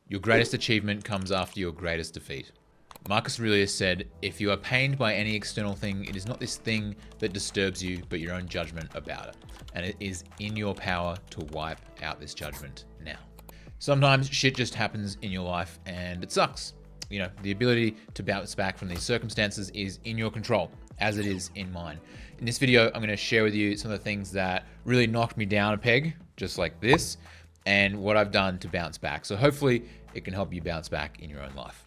Your greatest achievement comes after your greatest defeat. Marcus Aurelius said, if you are pained by any external thing, it is not this thing that disturbs you, but your own judgment about it. And it is in your power to wipe out this judgment now. Sometimes shit just happens in your life and it sucks. You know, the ability to bounce back from these circumstances is in your control, as it is in mine. In this video, I'm going to share with you some of the things that really knocked me down a peg, just like this, and what I've done to bounce back. So hopefully it can help you bounce back in your own life.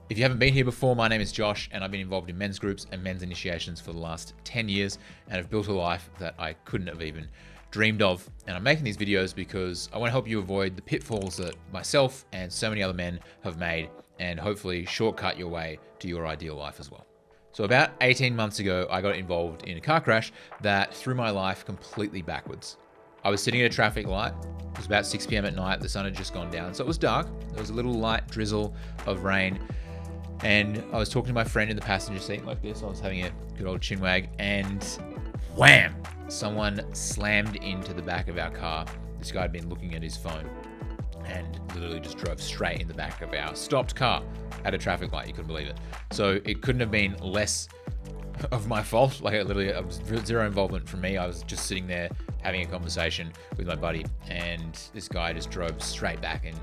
If you haven't been here before, my name is Josh, and I've been involved in men's groups and men's initiations for the last 10 years, and have built a life that I couldn't have even dreamed of. And I'm making these videos because I want to help you avoid the pitfalls that myself and so many other men have made, and hopefully shortcut your way to your ideal life as well. So about 18 months ago, I got involved in a car crash that threw my life completely backwards. I was sitting at a traffic light. It was about 6 p.m. at night. The sun had just gone down, so it was dark. There was a little light drizzle of rain. And I was talking to my friend in the passenger seat like this. I was having a good old chinwag, and wham! Someone slammed into the back of our car. This guy had been looking at his phone and literally just drove straight in the back of our stopped car at a traffic light. You couldn't believe it. So it couldn't have been less of my fault. Like, it was zero involvement from me. I was just sitting there having a conversation with my buddy, and this guy just drove straight back and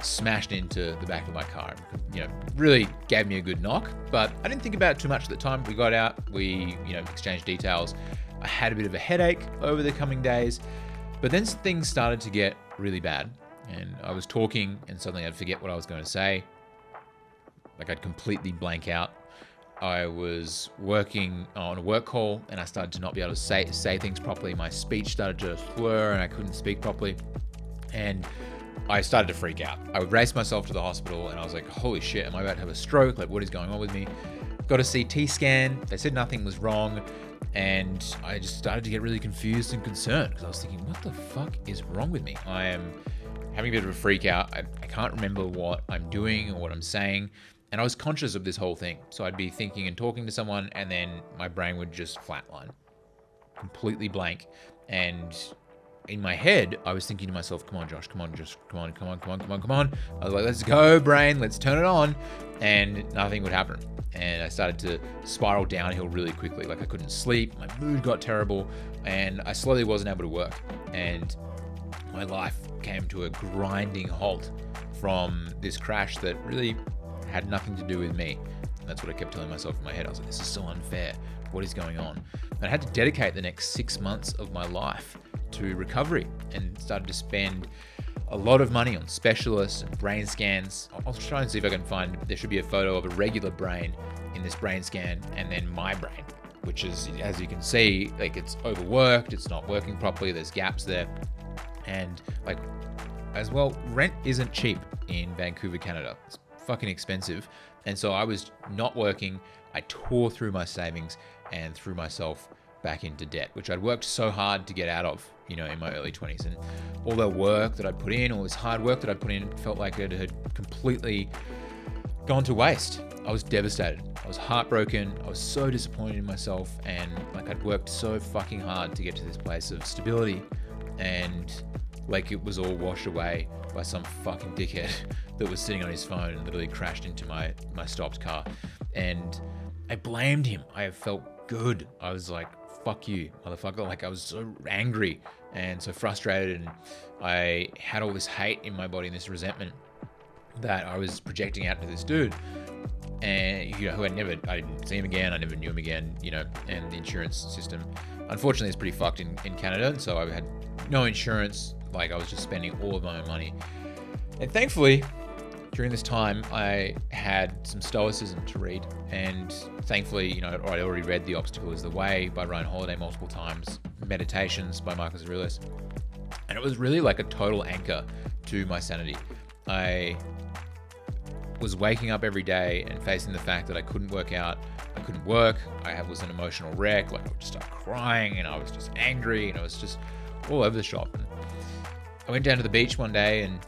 smashed into the back of my car. You know, really gave me a good knock, but I didn't think about it too much at the time. We got out, we, exchanged details. I had a bit of a headache over the coming days, but then things started to get really bad, and I was talking and suddenly I'd forget what I was going to say. Like, I'd completely blank out. I was working on a work call and I started to not be able to say things properly. My speech started to slur and I couldn't speak properly, and I started to freak out. I would race myself to the hospital and I was like, holy shit, am I about to have a stroke? Like, what is going on with me? Got a CT scan. They said nothing was wrong. And I just started to get really confused and concerned because I was thinking, what the fuck is wrong with me? I am having a bit of a freak out. I can't remember what I'm doing or what I'm saying. And I was conscious of this whole thing. So I'd be thinking and talking to someone, and then my brain would just flatline, completely blank. And in my head, I was thinking to myself, come on, Josh, come on. I was like, let's go, brain, let's turn it on. And nothing would happen. And I started to spiral downhill really quickly. Like, I couldn't sleep, my mood got terrible, and I slowly wasn't able to work. And my life came to a grinding halt from this crash that really had nothing to do with me. And that's what I kept telling myself in my head. I was like, this is so unfair. What is going on? And I had to dedicate the next 6 months of my life to recovery, and started to spend a lot of money on specialists and brain scans. I'll try and see if I can find, there should be a photo of a regular brain in this brain scan, and then my brain, which is, as you can see, like, it's overworked, it's not working properly, there's gaps there. And like, as well, rent isn't cheap in Vancouver, Canada. It's fucking expensive. And so I was not working. I tore through my savings and threw myself back into debt, which I'd worked so hard to get out of, in my early 20s. And all the work that I'd put in, all this hard work that I'd put in, felt like it had completely gone to waste. I was devastated. I was heartbroken. I was so disappointed in myself. And like, I'd worked so fucking hard to get to this place of stability, and like, it was all washed away by some fucking dickhead that was sitting on his phone and literally crashed into my stopped car. And I blamed him. I felt good. I was like, fuck you, motherfucker. Like, I was so angry and so frustrated, and I had all this hate in my body and this resentment that I was projecting out to this dude, and who I didn't see him again, I never knew him again, and the insurance system, unfortunately, is pretty fucked in Canada, and so I had no insurance. Like, I was just spending all of my own money. And thankfully, during this time, I had some stoicism to read, and thankfully, I'd already read The Obstacle is the Way by Ryan Holiday multiple times, Meditations by Marcus Aurelius, and it was really like a total anchor to my sanity. I was waking up every day and facing the fact that I couldn't work out, I couldn't work, I was an emotional wreck, like, I would just start crying, and I was just angry, and I was just all over the shop. And I went down to the beach one day, and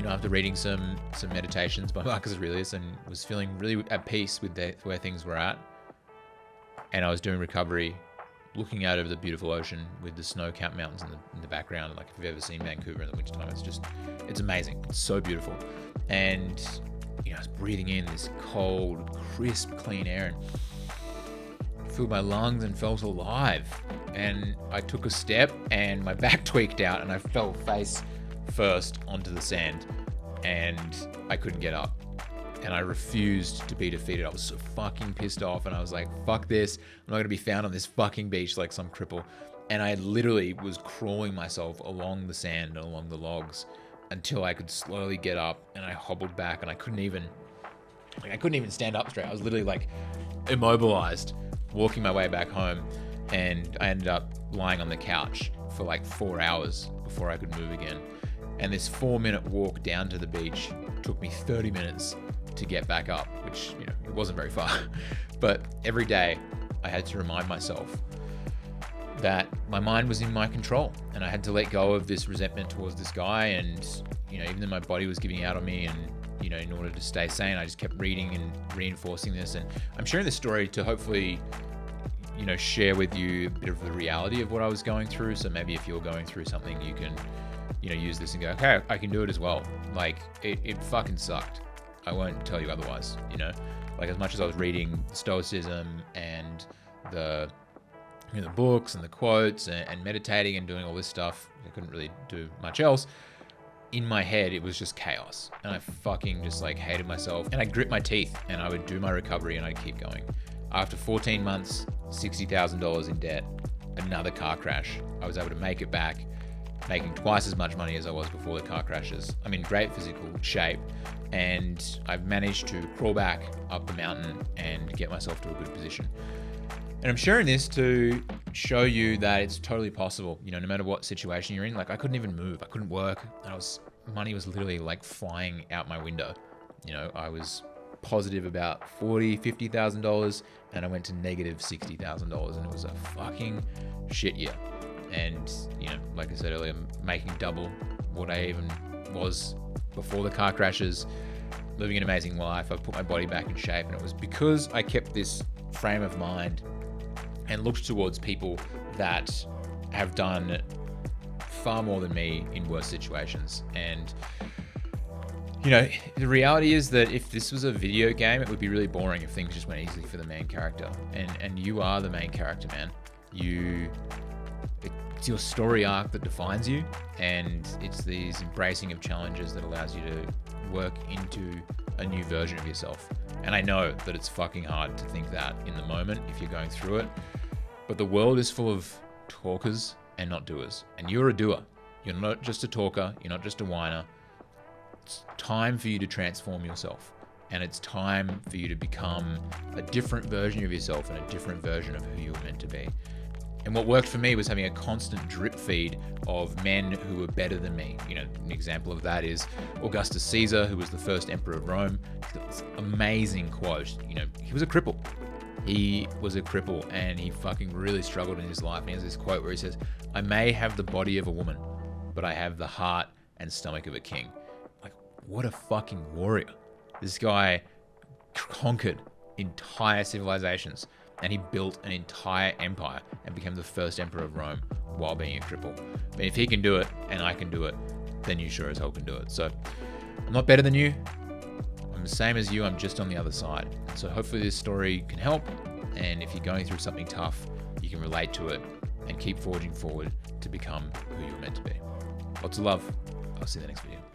after reading some meditations by Marcus Aurelius, and was feeling really at peace with where things were at, and I was doing recovery looking out over the beautiful ocean with the snow-capped mountains in the background. Like if you've ever seen Vancouver in the wintertime, it's amazing. It's so beautiful. And, I was breathing in this cold, crisp, clean air and filled my lungs and felt alive. And I took a step and my back tweaked out and I fell face first onto the sand and I couldn't get up. And I refused to be defeated. I was so fucking pissed off. And I was like, fuck this. I'm not going to be found on this fucking beach like some cripple. And I literally was crawling myself along the sand and along the logs until I could slowly get up. And I hobbled back and I couldn't even stand up straight. I was literally like immobilized, walking my way back home. And I ended up lying on the couch for like 4 hours before I could move again. And this 4-minute walk down to the beach took me 30 minutes to get back up, which, it wasn't very far. But every day I had to remind myself that my mind was in my control and I had to let go of this resentment towards this guy. And, even though my body was giving out on me and, in order to stay sane, I just kept reading and reinforcing this. And I'm sharing this story to hopefully, share with you a bit of the reality of what I was going through. So maybe if you're going through something, you can, use this and go, okay, I can do it as well. Like it fucking sucked. I won't tell you otherwise, like as much as I was reading Stoicism and the books and the quotes and meditating and doing all this stuff, I couldn't really do much else. In my head, it was just chaos. And I fucking just like hated myself. And I grit my teeth and I would do my recovery and I'd keep going. After 14 months, $60,000 in debt, another car crash, I was able to make it back, making twice as much money as I was before the car crashes. I'm in great physical shape and I've managed to crawl back up the mountain and get myself to a good position. And I'm sharing this to show you that it's totally possible, no matter what situation you're in. Like I couldn't even move, I couldn't work. Money was literally like flying out my window. I was positive about $40,000-$50,000 and I went to negative $60,000 and it was a fucking shit year. And, like I said earlier, I'm making double what I even was before the car crashes, living an amazing life. I've put my body back in shape and it was because I kept this frame of mind and looked towards people that have done far more than me in worse situations. And, the reality is that if this was a video game, it would be really boring if things just went easily for the main character. And you are the main character, man. It's your story arc that defines you, and it's these embracing of challenges that allows you to work into a new version of yourself. And I know that it's fucking hard to think that in the moment if you're going through it, but the world is full of talkers and not doers. And you're a doer. You're not just a talker. You're not just a whiner. It's time for you to transform yourself. And it's time for you to become a different version of yourself and a different version of who you're meant to be. And what worked for me was having a constant drip feed of men who were better than me. An example of that is Augustus Caesar, who was the first emperor of Rome. He's got this amazing quote. He was a cripple. He was a cripple and he fucking really struggled in his life. And he has this quote where he says, "I may have the body of a woman, but I have the heart and stomach of a king." Like, what a fucking warrior. This guy conquered entire civilizations. And he built an entire empire and became the first emperor of Rome while being a cripple. But if he can do it and I can do it, then you sure as hell can do it. So I'm not better than you. I'm the same as you. I'm just on the other side. So hopefully this story can help. And if you're going through something tough, you can relate to it and keep forging forward to become who you're meant to be. Lots of love. I'll see you in the next video.